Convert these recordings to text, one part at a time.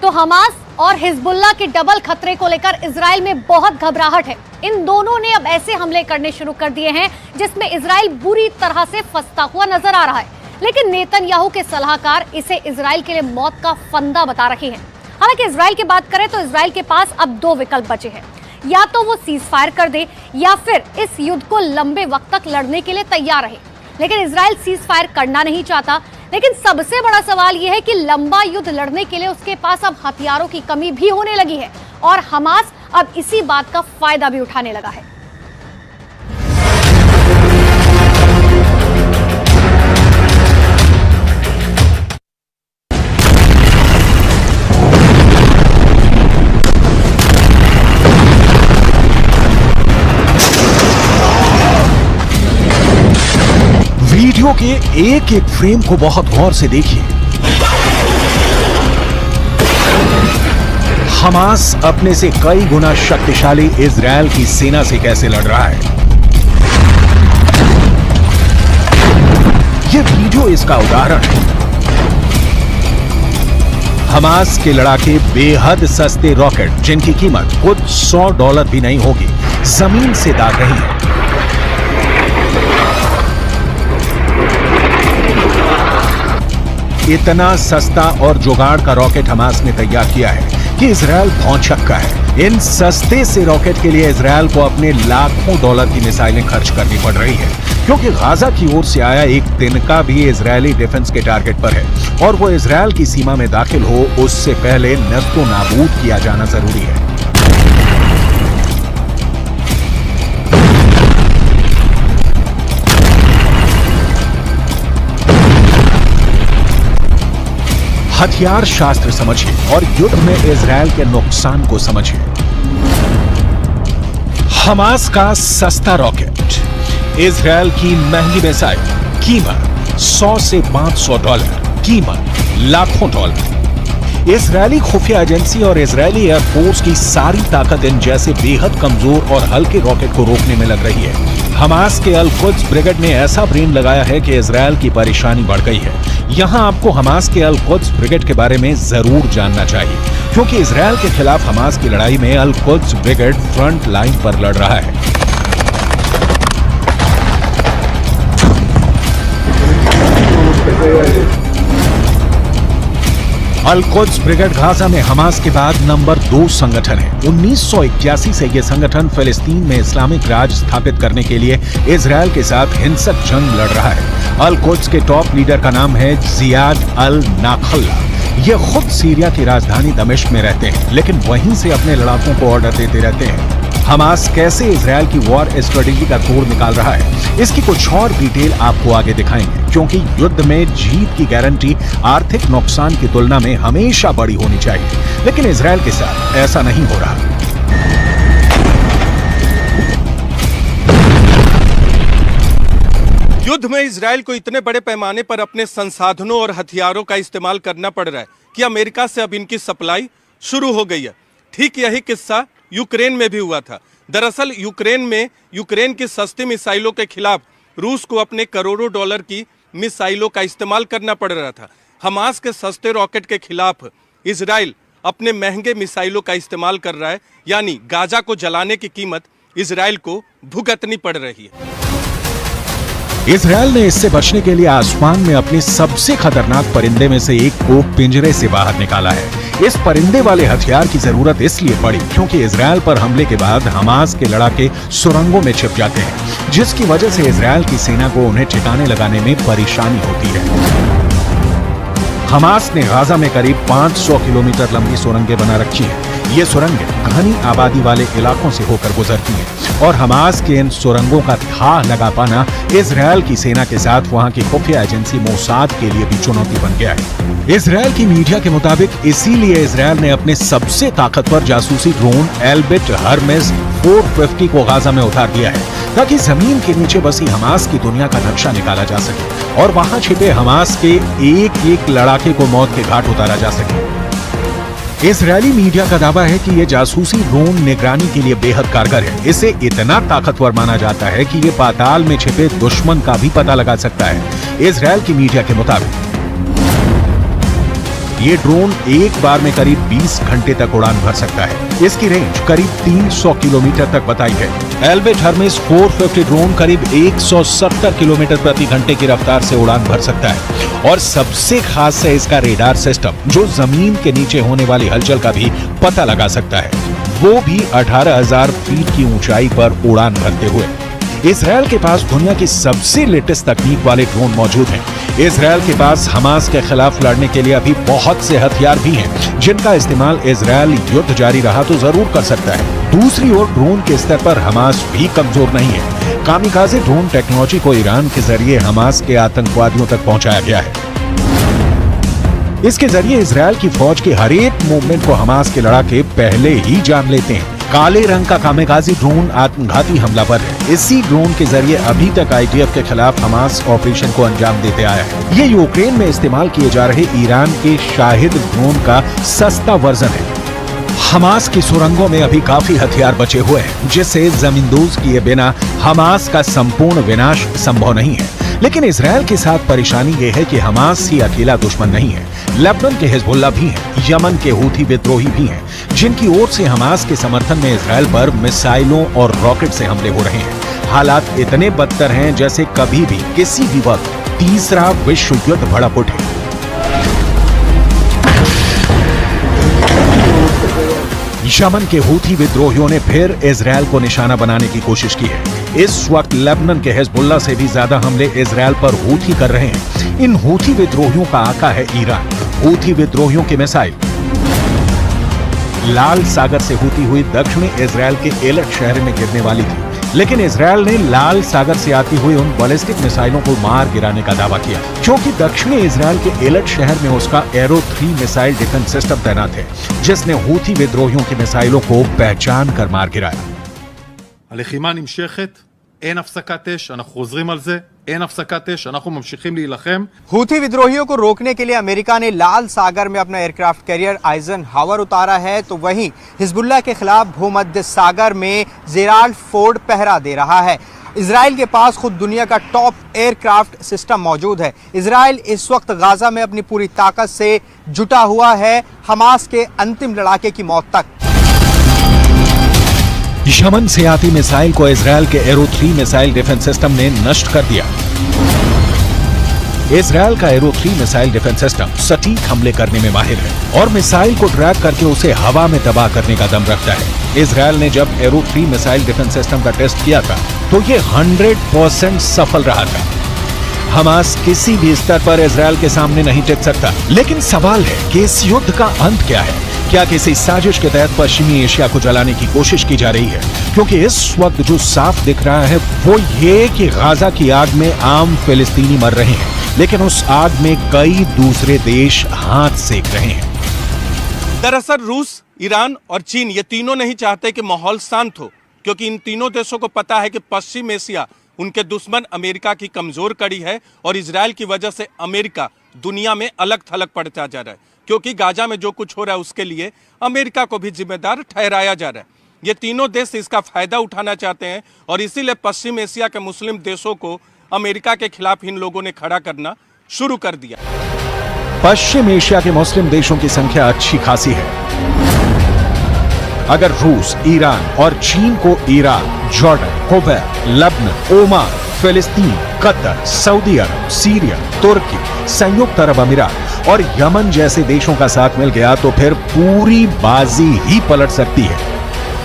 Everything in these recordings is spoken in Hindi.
तो हमास और हिजबुल्लाह के डबल खतरे को लेकर इजराइल में बहुत घबराहट है। इन दोनों ने अब ऐसे हमले करने शुरू कर दिए हैं जिसमें इजराइल बुरी तरह से फंसता हुआ नजर आ रहा है। लेकिन नेतन्याहू के सलाहकार इसे इजराइल के लिए मौत का फंदा बता रहे हैं। हालांकि इजराइल की बात करें तो इजराइल के पास अब दो विकल्प बचे हैं, या तो वो सीज फायर कर दे या फिर इस युद्ध को लंबे वक्त तक लड़ने के लिए तैयार रहे। लेकिन इजराइल सीज फायर करना नहीं चाहता। लेकिन सबसे बड़ा सवाल यह है कि लंबा युद्ध लड़ने के लिए उसके पास अब हथियारों की कमी भी होने लगी है और हमास अब इसी बात का फायदा भी उठाने लगा है। वीडियो के एक एक फ्रेम को बहुत गौर से देखिए। हमास अपने से कई गुना शक्तिशाली इजराइल की सेना से कैसे लड़ रहा है, यह वीडियो इसका उदाहरण है। हमास के लड़ाके बेहद सस्ते रॉकेट, जिनकी कीमत खुद $100 भी नहीं होगी, जमीन से दाग रही है। इतना सस्ता और जुगाड़ का रॉकेट हमास ने तैयार किया है कि इजराइल भौंचक्का है। इन सस्ते से रॉकेट के लिए इजराइल को अपने लाखों डॉलर की मिसाइलें खर्च करनी पड़ रही है, क्योंकि गाजा की ओर से आया एक तिनका भी इजरायली डिफेंस के टारगेट पर है और वो इजराइल की सीमा में दाखिल हो उससे पहले नष्टो नाबूद किया जाना जरूरी है। हथियार शास्त्र समझिए और युद्ध में इजराइल के नुकसान को समझिए। हमास का सस्ता रॉकेट, इजराइल की महंगी मिसाइल, कीमत $100 से $500, कीमत लाखों डॉलर। इजरायली खुफिया एजेंसी और इजरायली एयरफोर्स की सारी ताकत इन जैसे बेहद कमजोर और हल्के रॉकेट को रोकने में लग रही है। हमास के अल कुद्स ब्रिगेड ने ऐसा ब्रेन लगाया है कि इजराइल की परेशानी बढ़ गई है। यहां आपको हमास के अल कुद्स ब्रिगेड के बारे में जरूर जानना चाहिए, क्योंकि इजराइल के खिलाफ हमास की लड़ाई में अल कुद्स ब्रिगेड फ्रंट लाइन पर लड़ रहा है। अल कुद्स ब्रिगेड गाजा में हमास के बाद नंबर 2 संगठन है। 1981 से यह संगठन फिलिस्तीन में इस्लामिक राज स्थापित करने के लिए इजराइल के साथ हिंसक जंग लड़ रहा है। अल कुद्स के टॉप लीडर का नाम है जियाद अल नाखल्ला। ये खुद सीरिया की राजधानी दमिश्क में रहते हैं, लेकिन वहीं से अपने लड़ाकों को ऑर्डर देते रहते हैं। हमास कैसे इजराइल की वॉर स्ट्रेटेजी का तोड़ निकाल रहा है, इसकी कुछ और डिटेल आपको आगे दिखाएंगे, क्योंकि युद्ध में जीत की गारंटी आर्थिक नुकसान की तुलना में हमेशा बड़ी होनी चाहिए। लेकिन इजराइल के साथ ऐसा नहीं हो रहा। युद्ध में इजराइल को इतने बड़े पैमाने पर अपने संसाधनों और हथियारों का इस्तेमाल करना पड़ रहा है कि अमेरिका से अब इनकी सप्लाई शुरू हो गई है। ठीक यही किस्सा यूक्रेन में भी हुआ था। दरअसल यूक्रेन में यूक्रेन की सस्ती मिसाइलों के खिलाफ रूस को अपने करोड़ों डॉलर की मिसाइलों का इस्तेमाल करना पड़ रहा था। हमास के सस्ते रॉकेट के खिलाफ इजराइल अपने महंगे मिसाइलों का इस्तेमाल कर रहा है, यानी गाजा को जलाने की कीमत इजराइल को भुगतनी पड़ रही है। इजराइल ने इससे बचने के लिए आसमान में अपने सबसे खतरनाक परिंदे में से एक को पिंजरे से बाहर निकाला है। इस परिंदे वाले हथियार की जरूरत इसलिए पड़ी क्योंकि इजराइल पर हमले के बाद हमास के लड़ाके सुरंगों में छिप जाते हैं, जिसकी वजह से इजराइल की सेना को उन्हें ठिकाने लगाने में परेशानी होती है। हमास ने गाजा में करीब 500 किलोमीटर लंबी सुरंगें बना रखी हैं। ये सुरंगें घनी आबादी वाले इलाकों से होकर गुजरती हैं और हमास के इन सुरंगों का था लगा पाना इजराइल की सेना के साथ वहां की खुफिया एजेंसी मोसाद के लिए भी चुनौती बन गया है। इजराइल की मीडिया के मुताबिक इसीलिए इजराइल ने अपने सबसे ताकतवर जासूसी ड्रोन एल्बिट हर्मेस 450 को गाजा में उतार दिया है, ताकि जमीन के नीचे बसी हमास की दुनिया का नक्शा निकाला जा सके और वहां छिपे हमास के एक एक लड़ाके को मौत के घाट उतारा जा सके। इजरायली मीडिया का दावा है कि यह जासूसी ड्रोन निगरानी के लिए बेहद कारगर है। इसे इतना ताकतवर माना जाता है कि यह पाताल में छिपे दुश्मन का भी पता लगा सकता है। इजरायल की मीडिया के मुताबिक ये ड्रोन एक बार में करीब 20 घंटे तक उड़ान भर सकता है। इसकी रेंज करीब 300 किलोमीटर तक बताई गई। एल्बिट हर्मेस 450 ड्रोन करीब 170 किलोमीटर प्रति घंटे की रफ्तार से उड़ान भर सकता है। और सबसे खास है इसका रेडार सिस्टम, जो जमीन के नीचे होने वाली हलचल का भी पता लगा सकता है, वो भी 18,000 फीट की ऊंचाई पर उड़ान भरते हुए। इजरायल के पास दुनिया की सबसे लेटेस्ट तकनीक वाले ड्रोन मौजूद हैं। इजरायल के पास हमास के खिलाफ लड़ने के लिए अभी बहुत से हथियार भी हैं, जिनका इस्तेमाल इजरायल युद्ध जारी रहा तो जरूर कर सकता है। दूसरी ओर ड्रोन के स्तर पर हमास भी कमजोर नहीं है। कामिकाज़े ड्रोन टेक्नोलॉजी को ईरान के जरिए हमास के आतंकवादियों तक पहुंचाया गया है। इसके जरिए इजरायल की फौज के हर एक मूवमेंट को हमास के लड़ाके पहले ही जान लेते हैं। काले रंग का कामिकाज़ी ड्रोन आत्मघाती हमलावर है। इसी ड्रोन के जरिए अभी तक आईडीएफ के खिलाफ हमास ऑपरेशन को अंजाम देते आया है। ये यूक्रेन में इस्तेमाल किए जा रहे ईरान के शाहिद ड्रोन का सस्ता वर्जन है। हमास की सुरंगों में अभी काफी हथियार बचे हुए हैं, जिससे जमींदोज किए बिना हमास का संपूर्ण विनाश संभव नहीं है। लेकिन इजरायल के साथ परेशानी यह है कि हमास ही अकेला दुश्मन नहीं है। लेबनान के हिजबुल्लाह भी हैं, यमन के हूथी विद्रोही भी हैं, जिनकी ओर से हमास के समर्थन में इजरायल पर मिसाइलों और रॉकेट से हमले हो रहे हैं। हालात इतने बदतर हैं जैसे कभी भी किसी भी वक्त तीसरा विश्व युद्ध भड़क उठे। यमन के हूथी विद्रोहियों ने फिर इजरायल को निशाना बनाने की कोशिश की है। इस वक्त लेबनान के हिजबुल्लाह से भी ज्यादा हमले इजरायल पर हूथी कर रहे हैं। इन हूथी विद्रोहियों का आका है ईरान। हूथी विद्रोहियों की मिसाइल लाल सागर से होती हुई दक्षिणी इजरायल के एलट शहर में गिरने वाली थी, लेकिन इजरायल ने लाल सागर से आती हुई उन बैलिस्टिक मिसाइलों को मार गिराने का दावा किया, क्योंकि दक्षिणी इजरायल के एलट शहर में उसका एरो 3 मिसाइल डिफेंस सिस्टम तैनात है, जिसने हूथी विद्रोहियों की मिसाइलों को पहचान कर मार गिराया। הלחימה נמשכת, אין הפסקת אש, אנחנו חוזרים על זה, אין הפסקת אש, אנחנו ממשיכים להילחם. हूथी विद्रोहियों को रोकने के लिए अमेरिका ने लाल सागर में अपना एयरक्राफ्ट कैरियर आइजनहावर उतारा है, तो वहीं हिजबुल्लाह के खिलाफ भूमध्य सागर में जेराल्ड फोर्ड पहरा दे रहा है। इजराइल के पास खुद दुनिया का टॉप एयरक्राफ्ट सिस्टम मौजूद है। इजराइल इस वक्त गाजा में अपनी पूरी ताकत से जुटा हुआ है हमास के अंतिम लड़ाके की मौत तक। यमन से आती मिसाइल को इजरायल के एरो 3 मिसाइल डिफेंस सिस्टम ने नष्ट कर दिया। इजरायल का एरो 3 मिसाइल डिफेंस सिस्टम सटीक हमले करने में माहिर है और मिसाइल को ट्रैक करके उसे हवा में तबाह करने का दम रखता है। इजरायल ने जब एरो 3 मिसाइल डिफेंस सिस्टम का टेस्ट किया था तो ये 100% सफल रहा था। हमास किसी भी स्तर पर इजरायल के सामने नहीं टिक सकता। लेकिन सवाल है कि इस युद्ध का अंत क्या है? क्या किसी साजिश के तहत पश्चिमी एशिया को जलाने की कोशिश की जा रही है? क्योंकि इस वक्त जो साफ दिख रहा है वो ये कि गाजा की आग में आम फिलिस्तीनी मर रहे हैं, लेकिन उस आग में कई दूसरे देश हाथ सेक रहे हैं। दरअसल रूस, ईरान और चीन ये तीनों नहीं चाहते कि माहौल शांत हो, क्योंकि इन तीनों देशों को पता है कि पश्चिम एशिया उनके दुश्मन अमेरिका की कमजोर कड़ी है और इजरायल की वजह से अमेरिका दुनिया में अलग थलग पड़ता जा रहा है, क्योंकि गाजा में जो कुछ हो रहा है उसके लिए अमेरिका को भी जिम्मेदार ठहराया जा रहा है। ये तीनों देश इसका फायदा उठाना चाहते हैं और इसीलिए पश्चिम एशिया के मुस्लिम देशों को अमेरिका के खिलाफ इन लोगों ने खड़ा करना शुरू कर दिया। पश्चिम एशिया के मुस्लिम देशों की संख्या अच्छी खासी है। अगर रूस, ईरान और चीन को Iraq, Jordan, Kuwait, Lebanon, Oman, फिलिस्तीन, कतर, सऊदी अरब, सीरिया, तुर्की, संयुक्त अरब अमीरात और यमन जैसे देशों का साथ मिल गया तो फिर पूरी बाजी ही पलट सकती है।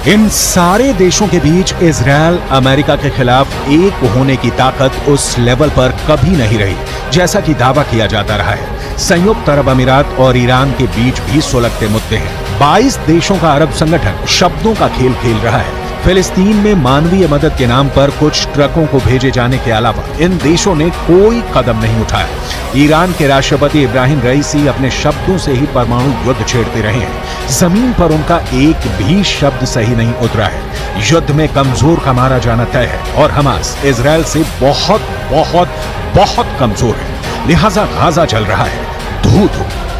इन सारे देशों के बीच इजरायल अमेरिका के खिलाफ एक होने की ताकत उस लेवल पर कभी नहीं रही, जैसा कि दावा किया जाता रहा है। संयुक्त अरब अमीरात और ईरान के बीच भी सुलगते मुद्दे हैं। 22 देशों का अरब संगठन शब्दों का खेल खेल रहा है। फिलिस्तीन में मानवीय मदद के नाम पर कुछ ट्रकों को भेजे जाने के अलावा इन देशों ने कोई कदम नहीं उठाया। ईरान के राष्ट्रपति इब्राहिम रईसी अपने शब्दों से ही परमाणु युद्ध छेड़ते रहे हैं। जमीन पर उनका एक भी शब्द सही नहीं उतरा है। युद्ध में कमजोर का मारा जाना तय है और हमास इजरायल से बहुत बहुत बहुत कमजोर है। लिहाजा गाजा जल रहा है। धू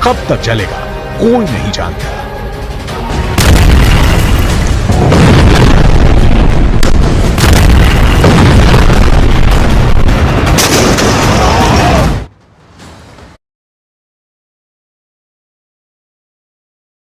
कब तक जलेगा कोई नहीं जानता।